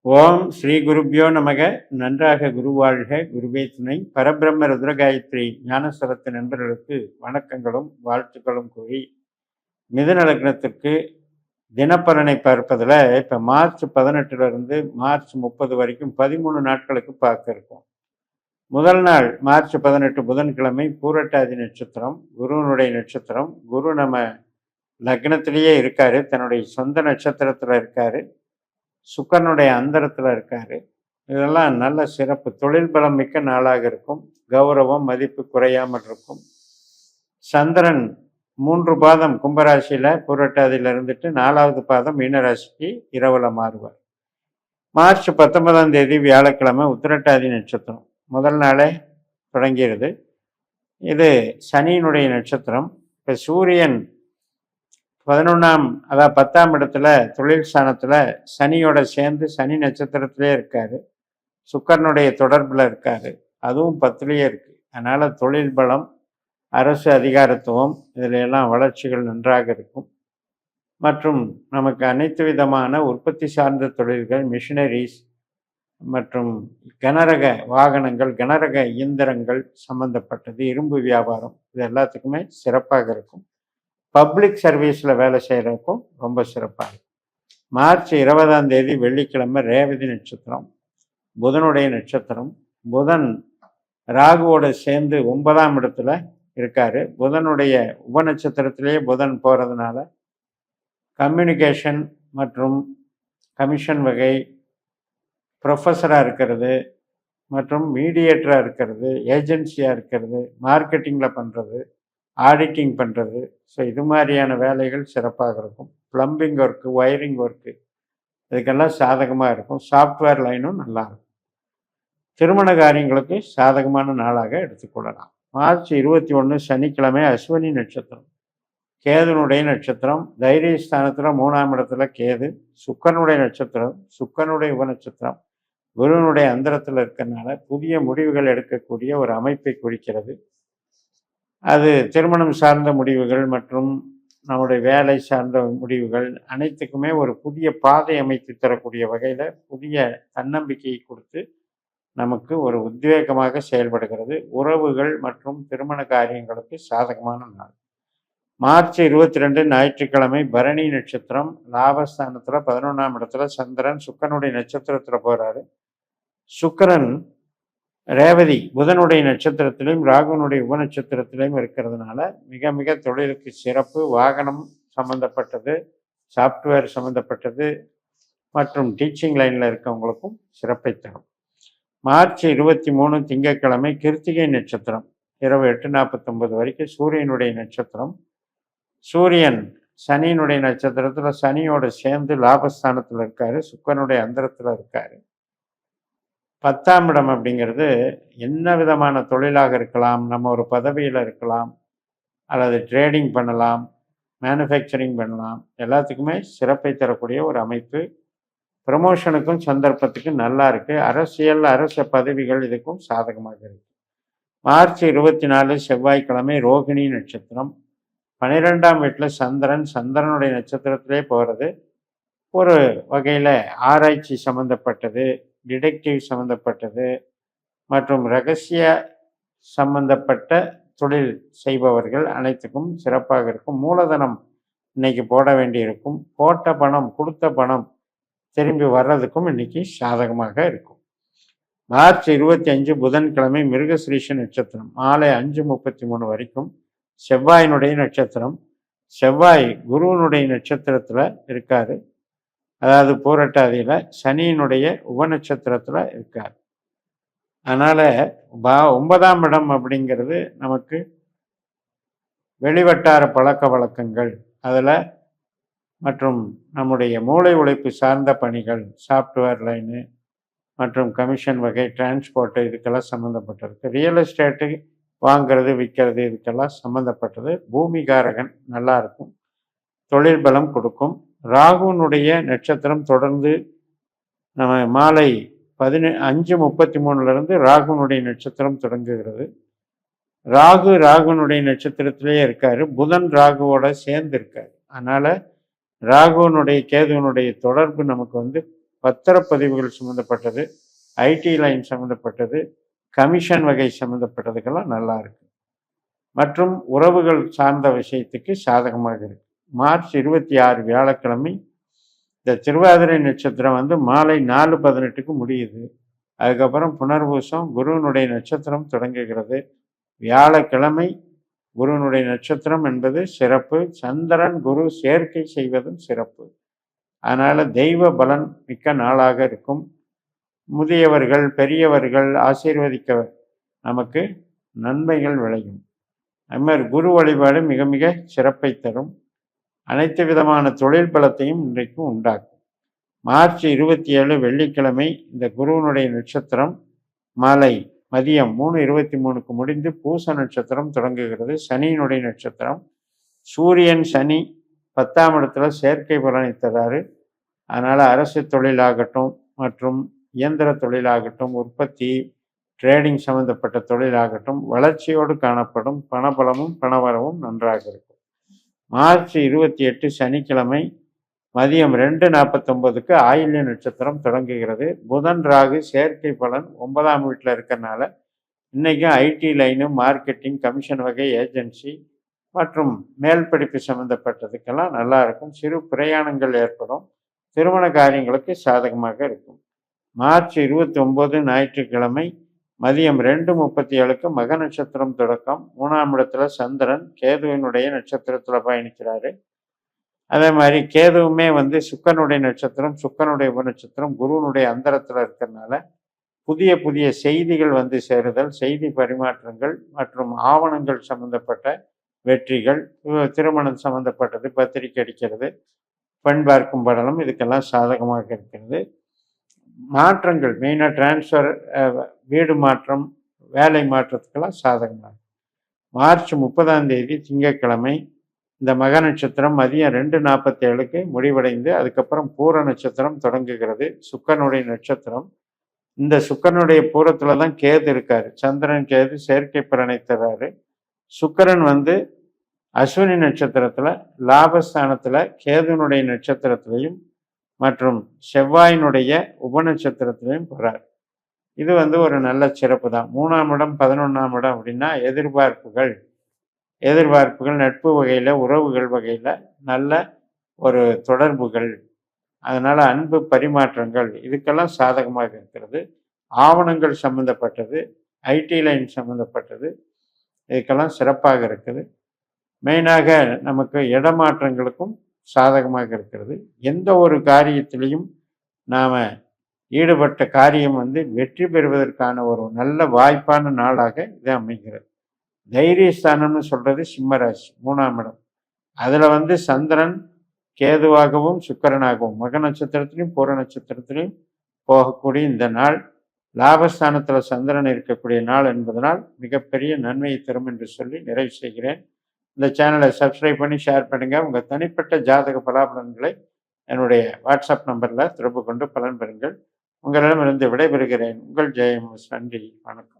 ஓம் ஸ்ரீ குருப்யோ நமக. நன்றாக குருவாழ்க, குருவே துணை. பரபிரம்ம ருத்ரகாயத்ரி ஞானசரத்து நண்பர்களுக்கு வணக்கங்களும் வாழ்த்துக்களும் கூறி, மிதுன லக்னத்திற்கு தினப்பலனை பார்ப்பதில் இப்போ மார்ச் 18 மார்ச் 30 வரைக்கும் 13 நாட்களுக்கு பார்க்க இருக்கோம். முதல் நாள் மார்ச் 18 புதன்கிழமை பூரட்டாதி நட்சத்திரம், குருவனுடைய நட்சத்திரம். குரு நம்ம லக்னத்திலேயே இருக்காரு, தன்னுடைய சொந்த நட்சத்திரத்தில் இருக்காரு, சுக்கரனுடைய அந்தரத்தில் இருக்காரு. இதெல்லாம் நல்ல சிறப்பு. தொழில் பலம் மிக்க நாளாக இருக்கும். கௌரவம் மதிப்பு குறையாமல் இருக்கும். சந்திரன் 3 பாதம் கும்பராசியில் பூரட்டாதியில் இருந்துட்டு 4வது பாதம் மீனராசிக்கு இரவுல மாறுவார். மார்ச் 19 வியாழக்கிழமை உத்திரட்டாதி நட்சத்திரம் முதல் நாளே தொடங்கிறது. இது சனியினுடைய நட்சத்திரம். இப்போ சூரியன் 11ஆம் அதாவது 10ஆம் இடத்துல தொழில் ஸ்தானத்தில் சனியோட சேர்ந்து சனி நட்சத்திரத்திலே இருக்காரு, சுக்கரனுடைய தொடர்பில் இருக்காரு, அதுவும் 10லேயே இருக்குது. அதனால் தொழில் பலம், அரசு அதிகாரத்துவம், இதில் எல்லாம் வளர்ச்சிகள் நன்றாக இருக்கும். மற்றும் நமக்கு அனைத்து விதமான உற்பத்தி சார்ந்த தொழில்கள், மிஷினரிஸ் மற்றும் கனரக வாகனங்கள், கனரக இயந்திரங்கள் சம்பந்தப்பட்டது, இரும்பு வியாபாரம், இது எல்லாத்துக்குமே சிறப்பாக இருக்கும். பப்ளிக் சர்வீஸில் வேலை செய்கிறதுக்கும் ரொம்ப சிறப்பாக இருக்கும். மார்ச் 20 வெள்ளிக்கிழமை ரேவதி நட்சத்திரம், புதனுடைய நட்சத்திரம். புதன் ராகுவோடு சேர்ந்து 9ஆம் இடத்துல இருக்காரு. புதனுடைய உபநட்சத்திரத்திலேயே புதன் போகிறதுனால கம்யூனிகேஷன் மற்றும் கமிஷன் வகை, ப்ரொஃபஸராக இருக்கிறது மற்றும் மீடியேட்டராக இருக்கிறது, ஏஜென்சியாக இருக்கிறது, மார்க்கெட்டிங்கில் பண்ணுறது, ஆடிட்டிங் பண்ணுறது, ஸோ இது மாதிரியான வேலைகள் சிறப்பாக இருக்கும். ப்ளம்பிங் ஒர்க்கு, ஒயரிங் ஒர்க்கு, இதுக்கெல்லாம் சாதகமாக இருக்கும். சாஃப்ட்வேர் லைனும் நல்லாயிருக்கும். திருமண காரியங்களுக்கு சாதகமான நாளாக எடுத்துக்கொள்ளலாம். மார்ச் 21 சனிக்கிழமை அஸ்வினி நட்சத்திரம், கேதுனுடைய நட்சத்திரம். தைரியஸ்தானத்தில் 3ஆம் இடத்துல கேது, சுக்கரனுடைய நட்சத்திரம், சுக்கரனுடைய உபநட்சத்திரம், குருவனுடைய அந்தரத்தில் இருக்கிறதுனால புதிய முடிவுகள் எடுக்கக்கூடிய ஒரு அமைப்பை குறிக்கிறது. அது திருமணம் சார்ந்த முடிவுகள் மற்றும் நம்முடைய வேலை சார்ந்த முடிவுகள் அனைத்துக்குமே ஒரு புதிய பாதை அமைத்து தரக்கூடிய வகையில் புதிய தன்னம்பிக்கையை கொடுத்து நமக்கு ஒரு உத்வேகமாக செயல்படுகிறது. உறவுகள் மற்றும் திருமண காரியங்களுக்கு சாதகமான நாள். மார்ச் 22 ஞாயிற்றுக்கிழமை பரணி நட்சத்திரம், லாபஸ்தானத்தில் 11ஆம் இடத்துல சந்திரன் சுக்கரனுடைய நட்சத்திரத்தில் போகிறாரு. சுக்கரன் ரேவதி புதனுடைய நட்சத்திரத்திலையும் ராகுனுடைய உபநட்சத்திரத்திலையும் இருக்கிறதுனால மிக மிக தொழிலுக்கு சிறப்பு. வாகனம் சம்மந்தப்பட்டது, சாஃப்ட்வேர் சம்மந்தப்பட்டது மற்றும் டீச்சிங் லைனில் இருக்கவங்களுக்கும் சிறப்பை தரும். மார்ச் 23 திங்கட்கிழமை கிருத்திகை நட்சத்திரம், இரவு 8:49 வரைக்கும் சூரியனுடைய நட்சத்திரம். சூரியன் சனியினுடைய நட்சத்திரத்தில் சனியோடு சேர்ந்து லாபஸ்தானத்தில் இருக்காரு, சுக்கரனுடைய அந்தரத்தில் இருக்காரு. 10ஆம் இடம் அப்படிங்கிறது என்ன விதமான தொழிலாக இருக்கலாம், நம்ம ஒரு பதவியில் இருக்கலாம், அல்லது ட்ரேடிங் பண்ணலாம், மேனுஃபேக்சரிங் பண்ணலாம், எல்லாத்துக்குமே சிறப்பை தரக்கூடிய ஒரு அமைப்பு. ப்ரமோஷனுக்கும் சந்தர்ப்பத்துக்கும் நல்லா இருக்குது. அரசியல், அரச பதவிகள் இதுக்கும் சாதகமாக இருக்குது. மார்ச் 24 செவ்வாய்க்கிழமை ரோகிணி நட்சத்திரம், 12ஆம் வீட்டில் சந்திரன், சந்திரனுடைய நட்சத்திரத்திலே போகிறது. ஒரு வகையில் ஆராய்ச்சி சம்மந்தப்பட்டது, டிடெக்டிவ் சம்மந்தப்பட்டது மற்றும் ரகசிய சம்பந்தப்பட்ட தொழில் செய்பவர்கள் அனைத்துக்கும் சிறப்பாக இருக்கும். மூலதனம் இன்னைக்கு போட வேண்டியிருக்கும். போட்ட பணம், கொடுத்த பணம் திரும்பி வர்றதுக்கும் இன்னைக்கு சாதகமாக இருக்கும். மார்ச் 25 புதன்கிழமை மிருகஸ்ரீஷ நட்சத்திரம், மாலை 5:33 வரைக்கும் செவ்வாயினுடைய நட்சத்திரம். செவ்வாய் குருவனுடைய நட்சத்திரத்தில் இருக்காரு, அதாவது பூரட்டாதியில் சனியினுடைய உபநட்சத்திரத்தில் இருக்கார். அதனால் 9ஆம் இடம் அப்படிங்கிறது நமக்கு வெளிவட்டார பழக்க வழக்கங்கள், அதில் மற்றும் நம்முடைய மூளை உழைப்பு சார்ந்த பணிகள், சாஃப்ட்வேர் லைனு மற்றும் கமிஷன் வகை, டிரான்ஸ்போர்ட்டு, இதுக்கெல்லாம் சம்மந்தப்பட்டிருக்கு. ரியல் எஸ்டேட்டு வாங்கிறது விற்கிறது, இதுக்கெல்லாம் சம்மந்தப்பட்டது. பூமிகாரகன் நல்லா இருக்கும், தொழில் பலம் கொடுக்கும். ராகுனுடைய நட்சத்திரம் தொடர்ந்து நம்ம மாலை 5:33 ராகுனுடைய நட்சத்திரம் தொடங்குகிறது. ராகுனுடைய நட்சத்திரத்திலேயே இருக்காரு, புதன் ராகுவோட சேர்ந்து இருக்காரு. அதனால் ராகுனுடைய கேதுவனுடைய தொடர்பு நமக்கு பத்திரப்பதிவுகள் சம்மந்தப்பட்டது, ஐடி லைன் சம்மந்தப்பட்டது, கமிஷன் வகை சம்மந்தப்பட்டதுக்கெல்லாம் நல்லா இருக்கு. மற்றும் உறவுகள் சார்ந்த விஷயத்துக்கு சாதகமாக இருக்கு. மார்ச் 26 வியாழக்கிழமை இந்த திருவாதிரை நட்சத்திரம் வந்து மாலை 4:18க்கு முடியுது. அதுக்கப்புறம் புனர்பூசம் குருவினுடைய நட்சத்திரம் தொடங்குகிறது. வியாழக்கிழமை குருவினுடைய நட்சத்திரம் என்பது சிறப்பு. சந்திரன் குரு சேர்க்கை செய்வதும் சிறப்பு. அதனால் தெய்வ பலன் மிக்க நாளாக இருக்கும். முதியவர்கள் பெரியவர்கள் ஆசீர்வதிக்க நமக்கு நன்மைகள் விளையும். அது மாதிரி குரு வழிபாடு மிக மிக சிறப்பை தரும். அனைத்து விதமான தொழில் பலத்தையும் இன்றைக்கு உண்டாக்கும். மார்ச் 27 வெள்ளிக்கிழமை இந்த குருவினுடைய நட்சத்திரம் மாலை மதியம் 3:23க்கு முடிந்து பூச நட்சத்திரம் தொடங்குகிறது. சனியினுடைய நட்சத்திரம். சூரியன் சனி 10ஆம் இடத்துல சேர்க்கை பலனை தராரு. அதனால் அரசு தொழிலாகட்டும் மற்றும் இயந்திர தொழிலாகட்டும், உற்பத்தி ட்ரேடிங் சம்மந்தப்பட்ட தொழிலாகட்டும் வளர்ச்சியோடு காணப்படும். பணபலமும் பணவரவும் நன்றாக இருக்கும். மார்ச் 28 சனிக்கிழமை மதியம் 2:49க்கு ஆயில்ய நட்சத்திரம் தொடங்குகிறது. புதன் ராகு சேர்க்கை பலன் 9ஆம் வீட்டில் இருக்கிறனால இன்றைக்கும் ஐடி லைனு, மார்க்கெட்டிங், கமிஷன் வகை ஏஜென்சி மற்றும் மேல் படிப்பு சம்மந்தப்பட்டதுக்கெல்லாம் நல்லா இருக்கும். சிறு பிரயாணங்கள் ஏற்படும். திருமண காரியங்களுக்கு சாதகமாக இருக்கும். மார்ச் 29 ஞாயிற்றுக்கிழமை மதியம் 2:37க்கு மக நட்சத்திரம் தொடக்கம். 3ஆம் இடத்துல சந்திரன் கேதுவினுடைய நட்சத்திரத்தில் பயணிக்கிறாரு. அதே மாதிரி கேதுவுமே வந்து சுக்கரனுடைய நட்சத்திரம், சுக்கரனுடைய உபநட்சத்திரம், குருவனுடைய அந்தரத்தில் இருக்கிறதுனால புதிய புதிய செய்திகள் வந்து சேருதல், செய்தி பரிமாற்றங்கள் மற்றும் ஆவணங்கள் சம்பந்தப்பட்ட வெற்றிகள், திருமணம் சம்பந்தப்பட்டது, பத்திரிக்கை அடிக்கிறது, பெண் பார்க்கும் படலம், இதுக்கெல்லாம் சாதகமாக இருக்கிறது. மாற்றங்கள் மெயினாக டிரான்ஸ்ஃபர், வீடு மாற்றம், வேலை மாற்றத்துக்கெல்லாம் சாதகமாக. மார்ச் 30ஆம் தேதி திங்கட்கிழமை இந்த மக நட்சத்திரம் மதியம் 2:47க்கு முடிவடைந்து அதுக்கப்புறம் பூர நட்சத்திரம் தொடங்குகிறது. சுக்கரனுடைய நட்சத்திரம். இந்த சுக்கரனுடைய பூரத்துல தான் கேது இருக்காரு. சந்திரன் கேது சேர்க்கை பலனை தர்றாரு. சுக்கரன் வந்து அஸ்வினி நட்சத்திரத்துல லாபஸ்தானத்துல கேதுனுடைய நட்சத்திரத்திலையும் மற்றும் செவ்வாயினுடைய உபநட்சத்திரத்திலையும் போறார். இது வந்து ஒரு நல்ல சிறப்பு தான். 3ஆம் இடம் 11ஆம் இடம் அப்படின்னா எதிர்பார்ப்புகள் நட்பு வகையில், உறவுகள் வகையில் நல்ல ஒரு தொடர்புகள், அதனால் அன்பு பரிமாற்றங்கள், இதுக்கெல்லாம் சாதகமாக இருக்கிறது. ஆவணங்கள் சம்மந்தப்பட்டது, ஐடி லைன் சம்மந்தப்பட்டது, இதுக்கெல்லாம் சிறப்பாக இருக்குது. மெயினாக நமக்கு இடமாற்றங்களுக்கும் சாதகமாக இருக்கிறது. எந்த ஒரு காரியத்திலையும் நாம் ஈடுபட்ட காரியம் வந்து வெற்றி பெறுவதற்கான ஒரு நல்ல வாய்ப்பான நாளாக இது அமைகிறது. தைரியஸ்தானம்னு சொல்கிறது சிம்மராசி 3ஆம் இடம். அதில் வந்து சந்திரன் கேதுவாகவும் சுக்கிரனாகவும் மக நட்சத்திரத்திலையும் பூர நட்சத்திரத்திலையும் போகக்கூடிய இந்த நாள் லாபஸ்தானத்தில் சந்திரன் இருக்கக்கூடிய நாள் என்பதனால் மிகப்பெரிய நன்மையை தரும் என்று சொல்லி நிறைவு செய்கிறேன். இந்த சேனலை சப்ஸ்கிரைப் பண்ணி ஷேர் பண்ணுங்கள். உங்கள் தனிப்பட்ட ஜாதக பலாபலன்களை என்னுடைய வாட்ஸ்அப் நம்பரில் தொடர்பு கொண்டு பலன் பெறுங்கள். உங்களிடமிருந்து விடைபெறுகிறேன். உங்கள் ஜெயம். நன்றி, வணக்கம்.